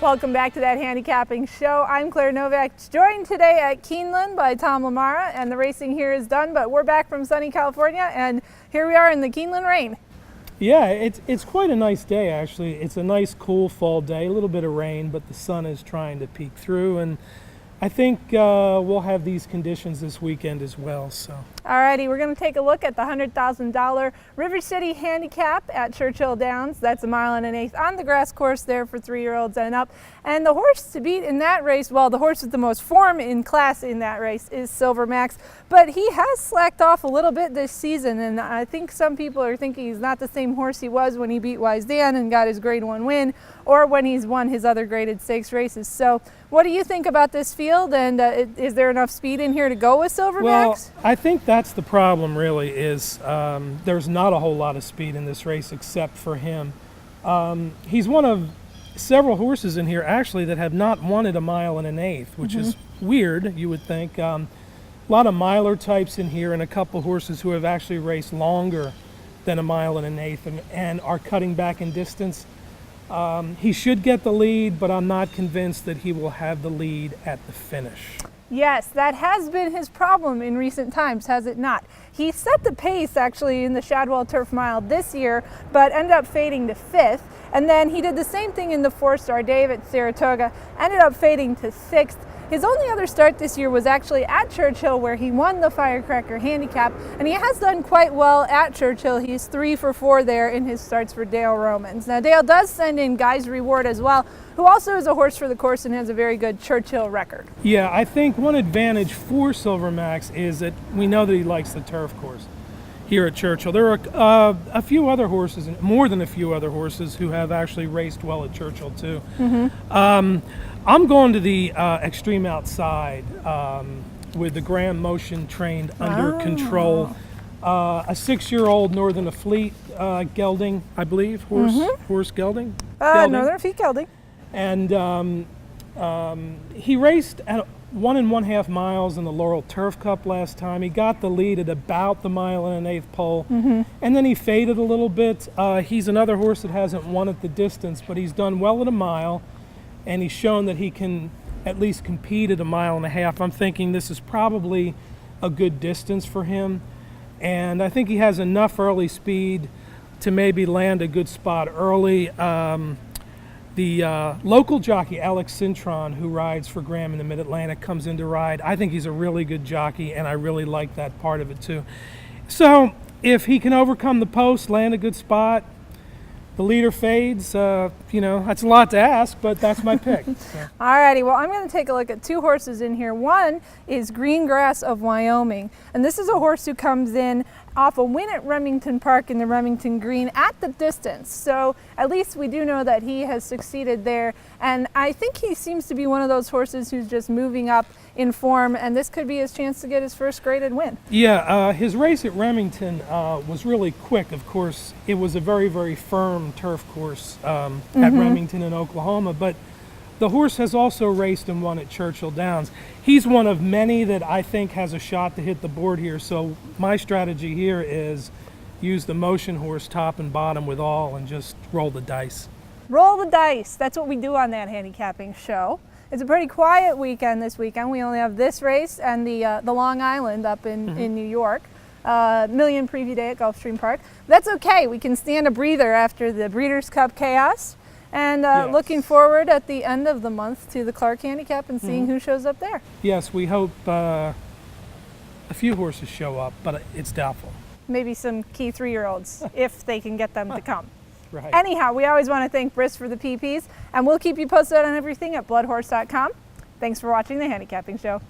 Welcome back to that handicapping show. I'm Claire Novak, joined today at Keeneland by Tom LaMarra, and the racing here is done, but we're back from sunny California, and here we are in the Keeneland rain. Yeah, it's quite a nice day, actually. It's a nice, cool fall day, a little bit of rain, but the sun is trying to peek through, and I think we'll have these conditions this weekend as well. So. Alrighty, we're going to take a look at the $100,000 River City Handicap at Churchill Downs. That's 1 1/8 miles on the grass course there for 3-year-olds and up. And the horse to beat in that race, well, the horse with the most form in class in that race is Silver Max, but he has slacked off a little bit this season, and I think some people are thinking he's not the same horse he was when he beat Wise Dan and got his Grade 1 win, or when he's won his other graded stakes races. So what do you think about this field, and is there enough speed in here to go with Silver Max? Well, I think that's the problem really, is there's not a whole lot of speed in this race except for him. He's one of several horses in here actually that have not won at 1 1/8 miles, which is weird, you would think. A lot of miler types in here and a couple horses who have actually raced longer than 1 1/8 miles and are cutting back in distance. He should get the lead, but I'm not convinced that he will have the lead at the finish. Yes, that has been his problem in recent times, has it not? He set the pace actually in the Shadwell Turf Mile this year, but ended up fading to 5th. And then he did the same thing in the 4-star Dave at Saratoga, ended up fading to 6th. His only other start this year was actually at Churchill, where he won the Firecracker Handicap, and he has done quite well at Churchill. He's 3 for 4 there in his starts for Dale Romans. Now Dale does send in Guy's Reward as well, who also is a horse for the course and has a very good Churchill record. Yeah, I think one advantage for Silver Max is that we know that he likes the turf course here at Churchill. There are a few other horses, more than a few other horses, who have actually raced well at Churchill too. I'm going to the extreme outside with the Graham Motion trained under control. A 6-year-old Northern Fleet gelding, I believe, horse gelding. Northern Fleet gelding. And he raced at 1 1/2 miles in the Laurel Turf Cup last time. He got the lead at about the 1 1/8 miles pole, and then he faded a little bit. He's another horse that hasn't won at the distance, but he's done well at 1 mile, and he's shown that he can at least compete at 1.5 miles. I'm thinking this is probably a good distance for him, and I think he has enough early speed to maybe land a good spot early. The local jockey, Alex Cintron, who rides for Graham in the Mid-Atlantic, comes in to ride. I think he's a really good jockey, and I really like that part of it too. So if he can overcome the post, land a good spot, the leader fades, you know, that's a lot to ask, but that's my pick. So. Alrighty, well, I'm going to take a look at 2 horses in here. One is Green Grass of Wyoming, and this is a horse who comes in off a win at Remington Park in the Remington Green at the distance. So at least we do know that he has succeeded there, and I think he seems to be one of those horses who's just moving up in form, and this could be his chance to get his first graded win. Yeah, his race at Remington was really quick. Of course, it was a very, very firm turf course at Remington in Oklahoma, but the horse has also raced and won at Churchill Downs. He's one of many that I think has a shot to hit the board here, so my strategy here is use the motion horse top and bottom with all and just roll the dice. Roll the dice. That's what we do on that handicapping show. It's a pretty quiet weekend this weekend. We only have this race and the Long Island up in New York. Million Preview Day at Gulfstream Park. That's okay. We can stand a breather after the Breeders' Cup chaos. And looking forward at the end of the month to the Clark Handicap and seeing who shows up there. Yes, we hope a few horses show up, but it's doubtful. Maybe some key 3-year-olds, if they can get them to come. Right. Anyhow, we always want to thank Briss for the PPs, and we'll keep you posted on everything at bloodhorse.com. Thanks for watching the Handicapping Show.